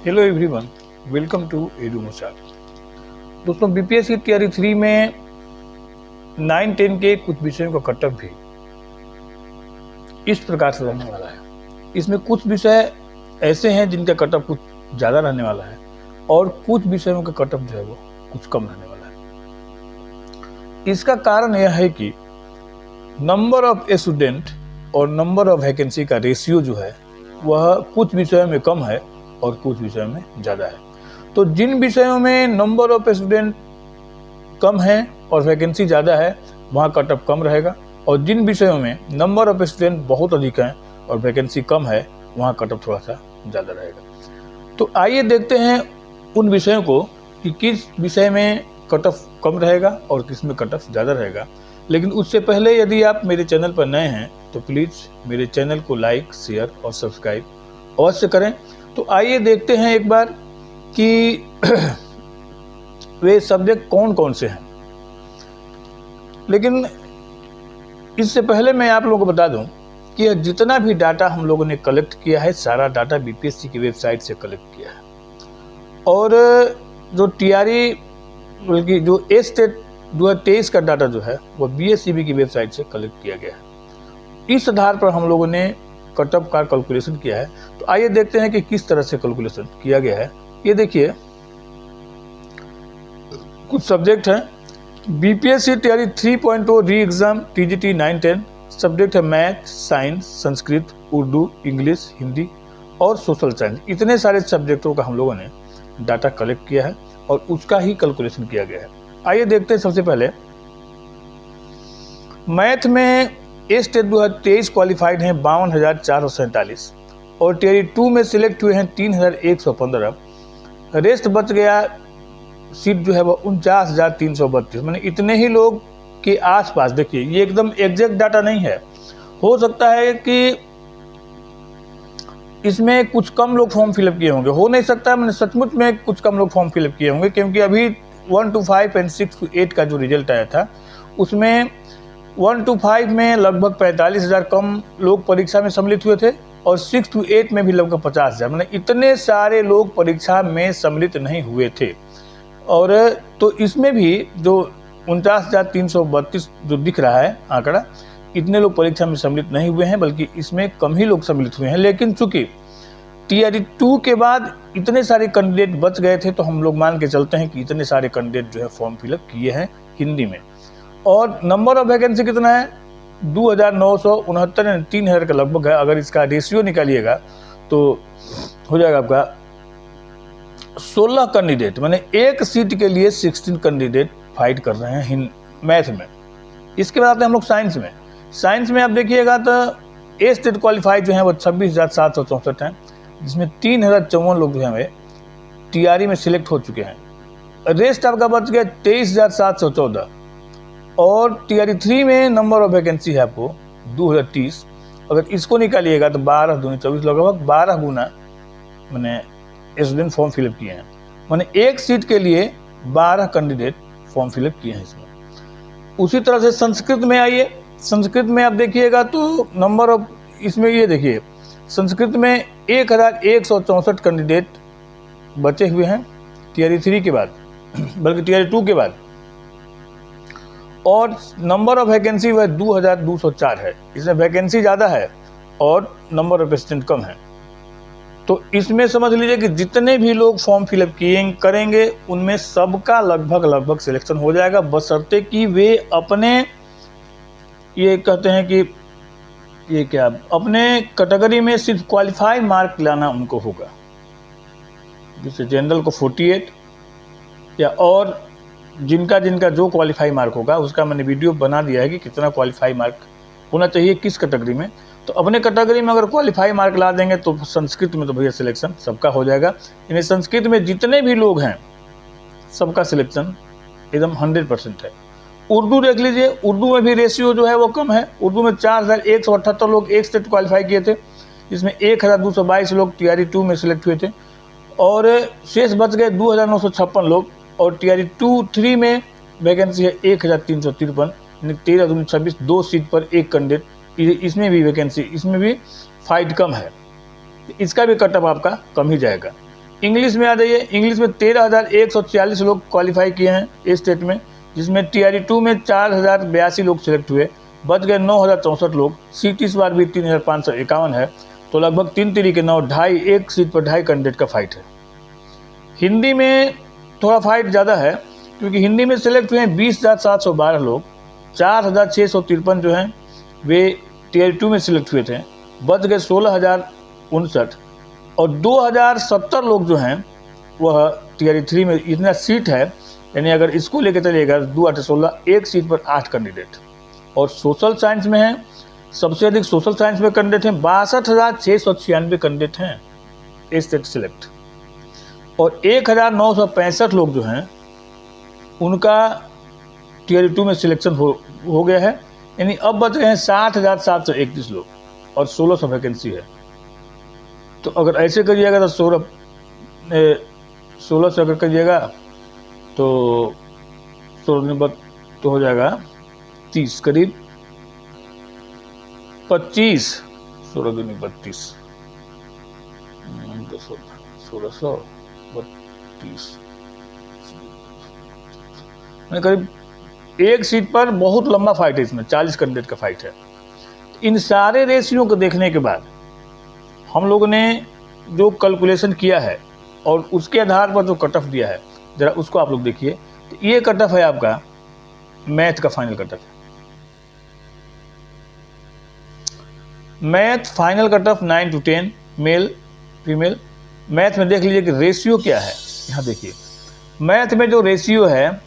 Hello everyone, welcome to Edu Masal. दोस्तों, BPSC तैयारी 3 में 9-10 के कुछ विषयों का कटअप भी इस प्रकार से रहने वाला है। इसमें कुछ विषय ऐसे हैं जिनका कटअप कुछ ज़्यादा रहने वाला है और कुछ विषयों का कटअप जो है वो कुछ कम रहने वाला है। इसका कारण यह है कि नंबर ऑफ स्टूडेंट और नंबर ऑफ वैकेंसी का रेशियो जो है वह कुछ विषयों में कम है और कुछ विषयों में ज़्यादा है। तो जिन विषयों में नंबर ऑफ स्टूडेंट कम है और वैकेंसी ज़्यादा है वहाँ कटअप कम रहेगा, और जिन विषयों में नंबर ऑफ स्टूडेंट बहुत अधिक हैं और वैकेंसी कम है वहाँ कटअप थोड़ा सा ज़्यादा रहेगा। तो आइए देखते हैं उन विषयों को कि किस विषय में कटअप कम रहेगा और किस में कटअप ज़्यादा रहेगा। लेकिन उससे पहले यदि आप मेरे चैनल पर नए हैं तो प्लीज़ मेरे चैनल को लाइक, शेयर और सब्सक्राइब अवश्य करें। तो आइए देखते हैं एक बार कि वे सब्जेक्ट कौन कौन से हैं। लेकिन इससे पहले मैं आप लोगों को बता दूं कि जितना भी डाटा हम लोगों ने कलेक्ट किया है सारा डाटा बीपीएससी की वेबसाइट से कलेक्ट किया है, और जो टीआरई बल्कि जो स्टेट 2023 का डाटा जो है वो बीएसईबी की वेबसाइट से कलेक्ट किया गया है। इस आधार पर हम लोगों ने कटअप का कैलकुलेशन किया है। तो आइए देखते हैं कि किस तरह से कैलकुलेशन किया गया है। ये देखिए, कुछ सब्जेक्ट हैं। बीपीएससी तैयारी 3.0 री एग्जाम टीजीटी 9-10 सब्जेक्ट है math, science, Sanskrit, Urdu, English, Hindi और सोशल साइंस। इतने सारे सब्जेक्टों का हम लोगों ने डाटा कलेक्ट किया है और उसका ही कैलकुलेशन किया गया है। आइए देखते हैं। सबसे पहले मैथ में स्टेट 2023 क्वालिफाइड हैं 52,447 और टीआरई 2 में सिलेक्ट हुए हैं 3,115। रेस्ट बच गया सीट जो है वो 49,332। मैंने इतने ही लोग के आसपास, देखिए ये एकदम एग्जैक्ट डाटा नहीं है, हो सकता है कि इसमें कुछ कम लोग फॉर्म फिलअप किए होंगे, हो नहीं सकता मैंने सचमुच में कुछ कम लोग फॉर्म फिलअप किए होंगे, क्योंकि अभी 1 to 5 और 6 to 8 का जो रिजल्ट आया था उसमें 1 to 5 में लगभग 45,000 कम लोग परीक्षा में सम्मिलित हुए थे और 6 to 8 में भी लगभग 50,000। मैंने इतने सारे लोग परीक्षा में सम्मिलित नहीं हुए थे। और तो इसमें भी जो 49,332 जो दिख रहा है आंकड़ा, इतने लोग परीक्षा में सम्मिलित नहीं हुए हैं, बल्कि इसमें कम ही लोग सम्मिलित हुए हैं। लेकिन चूंकि टीआरई 2 के बाद इतने सारे कैंडिडेट बच गए थे तो हम लोग मान के चलते हैं कि इतने सारे कैंडिडेट जो है फॉर्म फिलअप किए हैं हिंदी में। और नंबर ऑफ वैकेंसी कितना है? 2,969 यानी 3,000 के लगभग है। अगर इसका रेशियो निकालिएगा तो हो जाएगा आपका 16 कैंडिडेट, माने एक सीट के लिए 16 कैंडिडेट फाइट कर रहे हैं मैथ में। इसके बाद आते हैं हम लोग साइंस में। साइंस में आप देखिएगा तो ए स्टेट क्वालिफाइड जो है वो 26,764 हैं, जिसमें 3,054 लोग जो है टीआरई में सिलेक्ट हो चुके हैं। रेस्ट आपका बच गया 23,714। और टीआरई 3 में नंबर ऑफ वैकेंसी है आपको 2,030। अगर इसको निकालिएगा तो 12 दूनी 24, लगभग 12 गुना मैंने स्टूडेंट फॉर्म फिलअप किए हैं। मैंने एक सीट के लिए 12 कैंडिडेट फॉर्म फिलअप किए हैं इसमें। उसी तरह से संस्कृत में आइए। संस्कृत में आप देखिएगा तो नंबर ऑफ, इसमें ये देखिए संस्कृत में 1,164 कैंडिडेट बचे हुए हैं टीआरई 3 के बाद, बल्कि टीआरई 2 के बाद, और नंबर ऑफ वैकेंसी वह 2,204 है। इसमें वैकेंसी ज़्यादा है और नंबर ऑफ स्टूडेंट कम है। तो इसमें समझ लीजिए कि जितने भी लोग फॉर्म फिलअप करेंगे उनमें सबका लगभग सिलेक्शन हो जाएगा, बशर्ते कि वे अपने, ये कहते हैं कि ये क्या, अपने कैटेगरी में सिर्फ क्वालिफाई मार्क लाना उनको होगा। जैसे जनरल को 48 या और जिनका जो क्वालिफाई मार्क होगा उसका मैंने वीडियो बना दिया है कि कितना क्वालिफाई मार्क होना चाहिए किस कैटेगरी में। तो अपने कैटेगरी में अगर क्वालिफाई मार्क ला देंगे तो संस्कृत में तो भैया सिलेक्शन सबका हो जाएगा। यानी संस्कृत में जितने भी लोग हैं सबका सिलेक्शन एकदम 100% है। उर्दू देख लीजिए, उर्दू में भी रेशियो जो है वो कम है। उर्दू में 4,178 लोग एक स्टेट क्वालिफाई किए थे, जिसमें 1,222 लोग टीआरई 2 में सिलेक्ट हुए थे और शेष बच गए 2,956 लोग। और टीआरई 2-3 में वैकेंसी है 1,353, यानी 13 दूनी 26, 2 सीट पर एक कैंडिडेट। इसमें भी वैकेंसी, इसमें भी फाइट कम है, इसका भी कटअप आपका कम ही जाएगा। इंग्लिश में आ जाइए। इंग्लिश में 13,146 लोग क्वालिफाई किए हैं इस स्टेट में, जिसमें TRE 2 में 4,082 लोग सिलेक्ट हुए, बच गए 9,064 लोग। सीट इस बार भी 3,551 है, तो लगभग 3 3 के 9, 2.5 एक सीट पर 2.5 कैंडिडेट का फाइट है। हिंदी में थोड़ा फाइट ज़्यादा है, क्योंकि हिंदी में सिलेक्ट हुए हैं 20,712 लोग, 4,653 जो हैं वे TRE 2 में सिलेक्ट हुए थे, बच गए 16,059, और 2,070 लोग जो हैं वह TRE 3 में। इतना सीट है, यानी अगर इसको लेकर चलिएगा 2 8 16, एक सीट पर 8 कैंडिडेट। और सोशल साइंस में है, सबसे अधिक सोशल साइंस में कैंडिडेट हैं, 62,696 कैंडिडेट हैं स्टेट सिलेक्ट, और 1,965 लोग जो हैं उनका TRE 2 में सिलेक्शन हो गया है, यानी अब बच गए हैं 60,731 लोग, और 1600 वैकेंसी है। तो अगर ऐसे करिएगा तो 16 से अगर करिएगा तो 16 दिन बाद तो हो जाएगा 30, करीब 25, 16 दिन 32, 1632, करीब एक सीट पर बहुत लंबा फाइट है। इसमें 40 कैंडिडेट का फाइट है। इन सारे रेशियो को देखने के बाद हम लोगों ने जो कैलकुलेशन किया है और उसके आधार पर जो कट ऑफ दिया है, जरा उसको आप लोग देखिए। तो ये कट ऑफ है आपका मैथ का final cut off. Math final cut off 9 to 10 male female. Math में देख लीजिए कि रेशियो क्या है। यहाँ देखिए मैथ में जो रेशियो है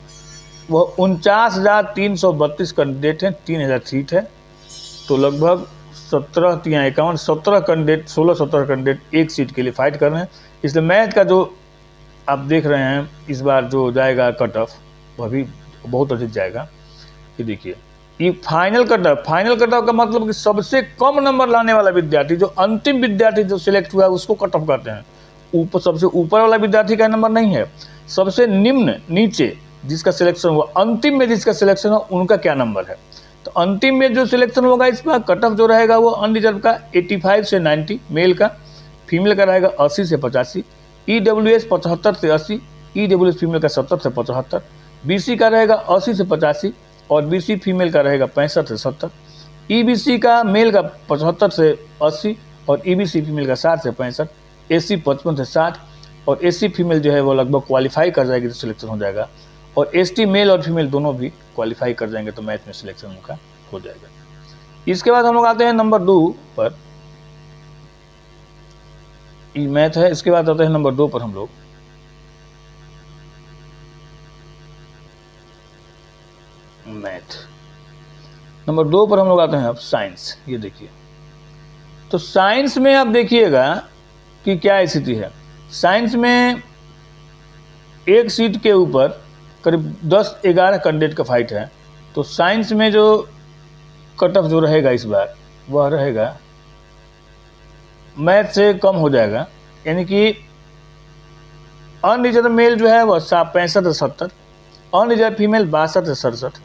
वह 49,332 कैंडिडेट हैं, 3,000 सीट है, तो लगभग 17 3 51 17 कैंडिडेट 16-17 कैंडिडेट एक सीट के लिए फाइट कर रहे हैं। इसलिए मैथ का जो आप देख रहे हैं इस बार जो जाएगा कट ऑफ वह भी बहुत अधिक जाएगा। ये देखिए ये फाइनल कट ऑफ का मतलब कि सबसे कम नंबर लाने वाला विद्यार्थी, जो अंतिम विद्यार्थी जो सिलेक्ट हुआ है उसको कट ऑफ करते हैं। ऊपर सबसे ऊपर वाला विद्यार्थी का नंबर नहीं है, सबसे निम्न नीचे जिसका सिलेक्शन हुआ, अंतिम में जिसका सिलेक्शन हो उनका क्या नंबर है। तो अंतिम में जो सिलेक्शन होगा इसमें कट ऑफ जो रहेगा वो अनरिजर्व का 85 से 90 मेल का, फीमेल का रहेगा 80 से 85, EWS 75 से 80, EWS फीमेल का 70 से 75, BC का रहेगा 80 से 85 और BC फीमेल का रहेगा 65 से 70, EBC का मेल का 75 से 80 और EBC फीमेल का 60 से 65, SC 55 से 60 और SC फीमेल जो है वो लगभग क्वालिफाई कर जाएगी तो सिलेक्शन हो जाएगा, और ST मेल और फीमेल दोनों भी क्वालिफाई कर जाएंगे तो मैथ में सिलेक्शन उनका हो जाएगा। इसके बाद हम लोग आते हैं नंबर 2 पर। ये मैथ है। इसके बाद आते हैं नंबर 2 पर हम लोग। मैथ नंबर 2 पर हम लोग आते हैं अब साइंस। ये देखिए तो साइंस में आप देखिएगा कि क्या स्थिति है। साइंस में एक सीट के ऊपर करीब 10-11 कैंडिडेट का फाइट है। तो साइंस में जो कट ऑफ जो रहेगा इस बार वह रहेगा मैथ से कम हो जाएगा, यानी कि अनरिजर्व मेल जो है वह 65 से 70, अनरिजर्व फीमेल 62 से 67,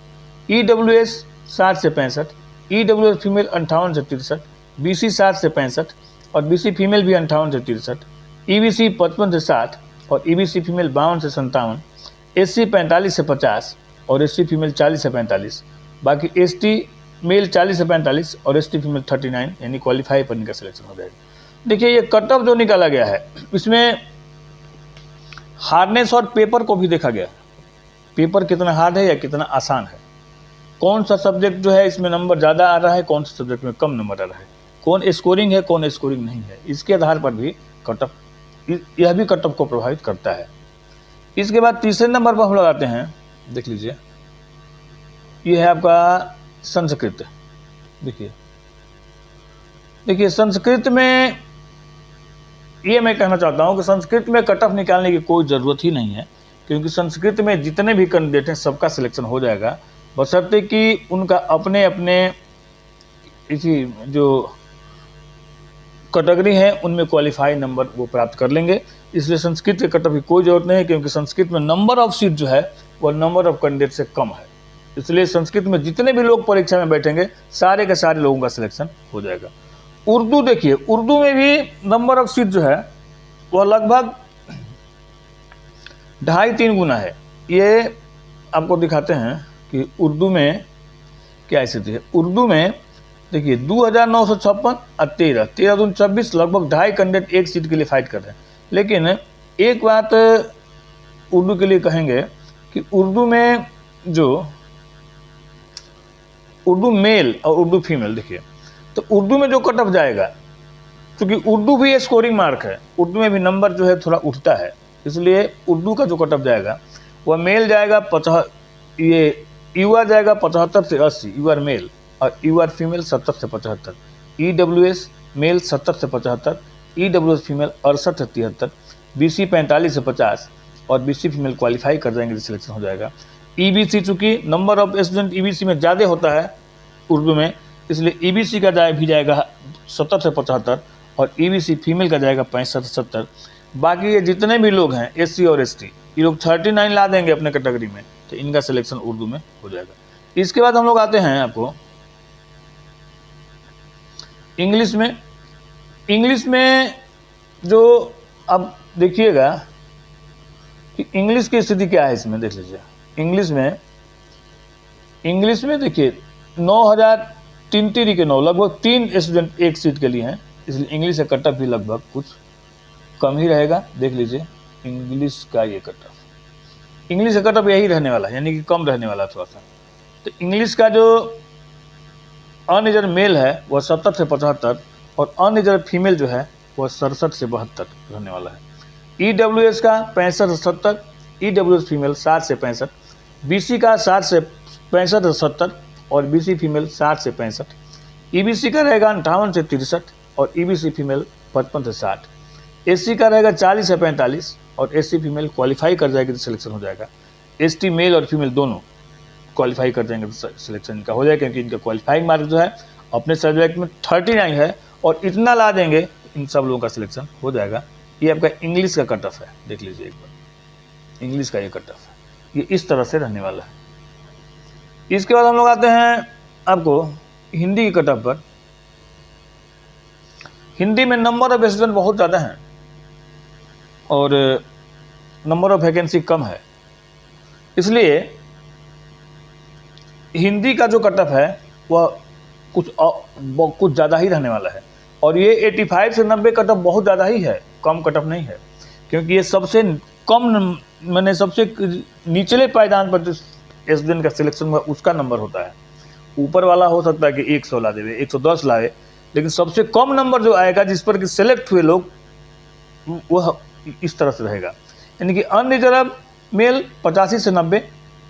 EWS 60 से 65, EWS फीमेल 58 से 63, BC 60 से 65 और BC फीमेल भी 58 से 63, EBC 55 से 60 और EBC फीमेल 52 से 57, SC 45 से 50 और SC फीमेल 40 से 45, बाकी ST मेल 40 से 45 और ST फीमेल 39, यानी क्वालिफाई पर इनका सिलेक्शन हो जाएगा। देखिए ये कट ऑफ जो निकाला गया है इसमें हार्डनेस और पेपर को भी देखा गया। पेपर कितना हार्ड है या कितना आसान है, कौन सा सब्जेक्ट जो है इसमें नंबर ज़्यादा आ रहा है, कौन सा सब्जेक्ट में कम नंबर आ रहा है, कौन स्कोरिंग है कौन स्कोरिंग नहीं है, इसके आधार पर भी कट ऑफ, यह भी कट ऑफ को प्रभावित करता है। इसके बाद तीसरे नंबर पर हम लोग आते हैं। देख लीजिए ये है आपका संस्कृत। देखिए संस्कृत में ये मैं कहना चाहता हूँ कि संस्कृत में कट ऑफ निकालने की कोई ज़रूरत ही नहीं है, क्योंकि संस्कृत में जितने भी कैंडिडेट हैं सबका सिलेक्शन हो जाएगा, बशर्ते कि उनका अपने अपने इसी जो कैटेगरी है उनमें क्वालिफाई नंबर वो प्राप्त कर लेंगे। इसलिए संस्कृत के कट ऑफ की कोई ज़रूरत नहीं है, क्योंकि संस्कृत में नंबर ऑफ सीट जो है वह नंबर ऑफ कैंडिडेट से कम है। इसलिए संस्कृत में जितने भी लोग परीक्षा में बैठेंगे सारे के सारे लोगों का सिलेक्शन हो जाएगा। उर्दू देखिए, उर्दू में भी नंबर ऑफ सीट जो है वह लगभग 2.5-3 गुना है। ये आपको दिखाते हैं कि उर्दू में क्या स्थिति है। उर्दू में देखिए 2,956 और 13 दून 26, लगभग 2.5 कैंडिडेट एक सीट के लिए फाइट कर रहे हैं। लेकिन एक बात उर्दू के लिए कहेंगे कि उर्दू में जो उर्दू मेल और उर्दू फीमेल, देखिए तो उर्दू में जो कट ऑफ जाएगा, क्योंकि उर्दू भी स्कोरिंग मार्क है, उर्दू में भी नंबर जो है थोड़ा उठता है, इसलिए उर्दू का जो कट ऑफ जाएगा वह मेल जाएगा ये यूआर जाएगा 75 से 80, यूआर मेल, और यूआर फीमेल 70 से 75, ईडब्ल्यूएस मेल 70 से 75, ईडब्ल्यूएस फीमेल 68 से 73, बीसी 45 से 50 और बीसी फीमेल क्वालिफाई कर जाएंगे तो सिलेक्शन हो जाएगा। ईबीसी चूंकि नंबर ऑफ स्टूडेंट ईबीसी में ज़्यादा होता है उर्दू में, इसलिए ईबीसी का भी जाएगा 70 से 75 और ईबीसी फीमेल का जाएगा 65 से 70। बाकी ये जितने भी लोग हैं एससी और एसटी, ये लोग 39 ला देंगे अपने कैटेगरी में, तो इनका सिलेक्शन उर्दू में हो जाएगा। इसके बाद हम लोग आते हैं आपको इंग्लिश में। इंग्लिश में जो अब देखिएगा कि इंग्लिश की स्थिति क्या है, इसमें देख लीजिए। इंग्लिश में देखिए 9,000 के 9, लगभग 3 स्टूडेंट एक सीट के लिए हैं, इसलिए इंग्लिश का कट ऑफ भी लगभग कुछ कम ही रहेगा। देख लीजिए इंग्लिश का ये कट ऑफ, इंग्लिश का कट ऑफ यही रहने वाला है, यानी कि कम रहने वाला थोड़ा सा। तो इंग्लिश का जो अनरिजर्व मेल है वह 70 से 75 और अनरिजर्व फीमेल जो है वह 67 से 72 रहने वाला है। ईडब्ल्यूएस का 65 से 70, ईडब्ल्यूएस फीमेल 60 से 65, बीसी का 60 से 65 से 70 और बीसी फीमेल 60 से 65, ईबीसी का रहेगा 58 से 63 और ईबीसी फीमेल 55 से 60, एससी का रहेगा 40 से 45 और एससी फीमेल क्वालिफाई कर जाएगी तो सिलेक्शन हो जाएगा। एसटी मेल और फीमेल दोनों क्वालिफाई कर जाएंगे तो सिलेक्शन इनका हो जाएगा, क्योंकि इनका क्वालिफाइंग मार्क जो है अपने सब्जेक्ट में 39 है और इतना ला देंगे इन सब लोगों का सिलेक्शन हो जाएगा। ये आपका इंग्लिश का कट ऑफ है, देख लीजिए एक बार, इंग्लिश का ये कट ऑफ है, ये इस तरह से रहने वाला है। इसके बाद हम लोग आते हैं आपको हिंदी की कट ऑफ पर। हिंदी में नंबर ऑफ स्टूडेंट बहुत ज़्यादा हैं और नंबर ऑफ वैकेंसी कम है, इसलिए हिंदी का जो कट ऑफ है वह कुछ ज़्यादा ही रहने वाला है। और ये 85 से 90 कट ऑफ बहुत ज़्यादा ही है, कम कट ऑफ नहीं है, क्योंकि ये सबसे कम मैंने सबसे निचले पायदान पर जो स्टूडेंट का सिलेक्शन हुआ उसका नंबर होता है। ऊपर वाला हो सकता है कि 100 ला देवे, 110 लाए, लेकिन सबसे कम नंबर जो आएगा जिस पर कि सिलेक्ट हुए लोग वह इस तरह से रहेगा। यानी कि अनरिजर्व मेल 85 से 90,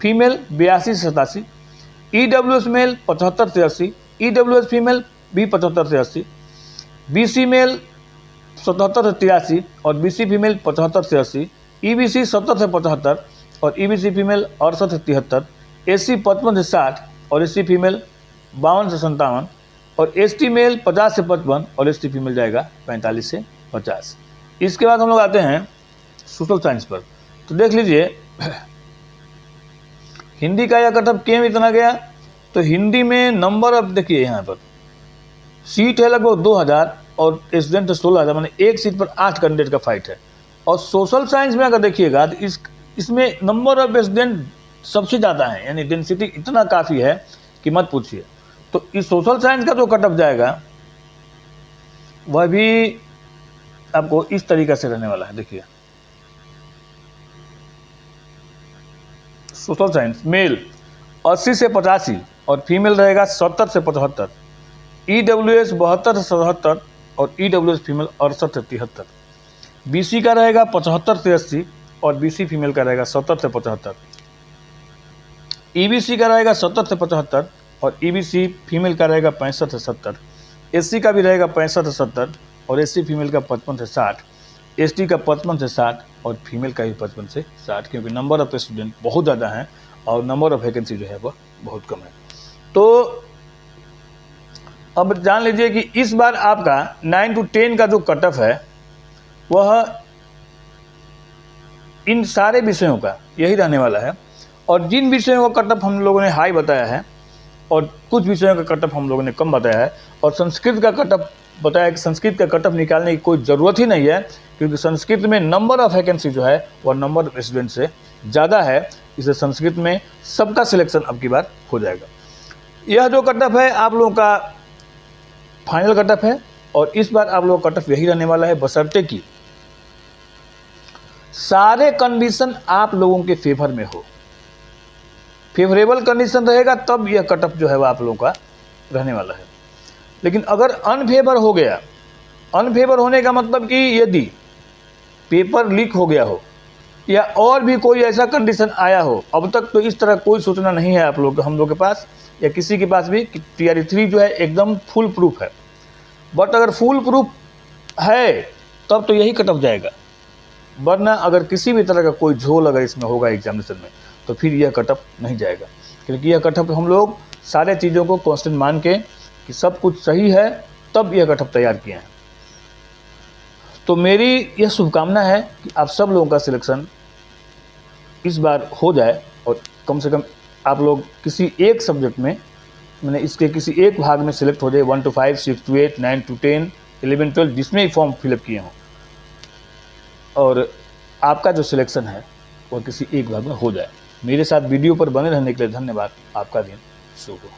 फीमेल 82 से 87, ईडब्ल्यूएस मेल 75 से 80, ईडब्ल्यूएस फीमेल भी 75 से 80, बीसी मेल 77 से 83 और बीसी फीमेल 75 से 80, ईबीसी 70 से 75 और ईबीसी फीमेल 68 से 73, एससी 55 से 60 और एससी फीमेल 52 से 57 और एसटी मेल 50 से 55 और एसटी फीमेल जाएगा 45 से 50। इसके बाद हम लोग आते हैं सोशल साइंस पर। तो देख लीजिए हिंदी का यह कट ऑफ क्यों इतना गया, तो हिंदी में नंबर ऑफ देखिए यहाँ पर सीट है लगभग 2000 और स्टूडेंट है 16,000, मैंने एक सीट पर 8 कैंडिडेट का फाइट है। और सोशल साइंस में अगर देखिएगा तो इसमें नंबर ऑफ स्टूडेंट सबसे ज़्यादा है, यानी डेंसिटी इतना काफ़ी है कि मत पूछिए। तो इस सोशल साइंस का जो कट ऑफ जाएगा वह भी आपको इस तरीके से रहने वाला है। देखिए सोशल साइंस मेल 80 से 85 और फीमेल रहेगा 70 से 75, ईडब्ल्यूएस 72 से 77 और ईडब्ल्यूएस फीमेल 68 से 73, बीसी का रहेगा 75 से 80 और बीसी फीमेल का रहेगा 70 से 75, ईबीसी का रहेगा 70 से 75 और ईबीसी फीमेल का रहेगा 65 से 70, एससी का भी रहेगा 65 से 70 और एससी फीमेल का 55 से 60, एसटी का 55 से 60 और फीमेल का भी 55 से 60, क्योंकि नंबर ऑफ स्टूडेंट बहुत ज़्यादा हैं और नंबर ऑफ वैकेंसी जो है वह बहुत कम है। तो अब जान लीजिए कि इस बार आपका 9 to 10 का जो कट ऑफ है वह इन सारे विषयों का यही रहने वाला है। और जिन विषयों का कट ऑफ हम लोगों ने हाई बताया है और कुछ विषयों का कट ऑफ हम लोगों ने कम बताया है, और संस्कृत का कट ऑफ बताया कि संस्कृत का कट ऑफ निकालने की कोई ज़रूरत ही नहीं है, क्योंकि संस्कृत में नंबर ऑफ वैकेंसी जो है वह नंबर ऑफ स्टूडेंट से ज़्यादा है, इसलिए संस्कृत में सबका सिलेक्शन अब की बार हो जाएगा। यह जो कट ऑफ है आप लोगों का फाइनल कट ऑफ है, और इस बार आप लोगों का कट ऑफ यही रहने वाला है, बशर्ते कि सारे कंडीशन आप लोगों के फेवर में हो। फेवरेबल कंडीशन रहेगा तब यह कट ऑफ जो है वह आप लोगों का रहने वाला है। लेकिन अगर अनफेवर हो गया, अनफेवर होने का मतलब कि यदि पेपर लीक हो गया हो या और भी कोई ऐसा कंडीशन आया हो, अब तक तो इस तरह कोई सूचना नहीं है आप लोग हम लोग के पास या किसी के पास भी कि TRE 3 जो है एकदम फुल प्रूफ है। बट अगर फुल प्रूफ है तब तो यही कट ऑफ जाएगा, वरना अगर किसी भी तरह का कोई झोल अगर इसमें होगा एग्जामिनेशन में तो फिर यह कट ऑफ नहीं जाएगा, क्योंकि यह कट ऑफ हम लोग सारे चीज़ों को कांस्टेंट मान के कि सब कुछ सही है तब यह कट ऑफ तैयार किए हैं। तो मेरी यह शुभकामना है कि आप सब लोगों का सिलेक्शन इस बार हो जाए और कम से कम आप लोग किसी एक सब्जेक्ट में, मैंने इसके किसी एक भाग में सिलेक्ट हो जाए, 1 to 5, 6 to 8, 9 to 10, 11, 12 जिसमें ही फॉर्म फिलअप किए हों, और आपका जो सिलेक्शन है वह किसी एक भाग में हो जाए। मेरे साथ वीडियो पर बने रहने के लिए धन्यवाद। आपका दिन शुभ हो।